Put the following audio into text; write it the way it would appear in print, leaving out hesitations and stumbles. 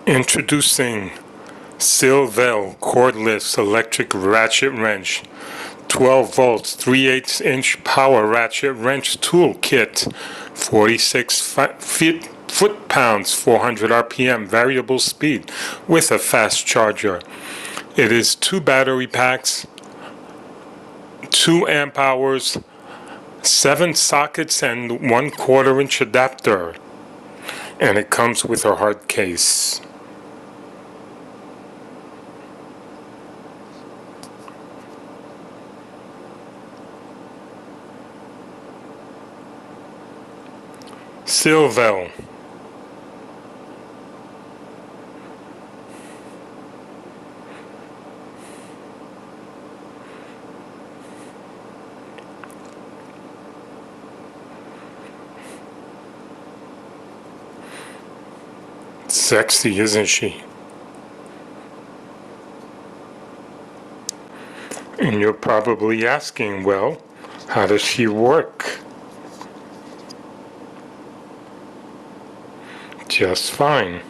Introducing Silvel cordless electric ratchet wrench, 12 volts, 3/8 inch power ratchet wrench tool kit, 46 foot-pounds, 400 RPM variable speed with a fast charger. It is 2 battery packs, 2 amp hours, 7 sockets and 1/4 inch adapter, and it comes with a hard case. Silvel. Sexy, isn't she? And you're probably asking, well, how does she work? Just fine.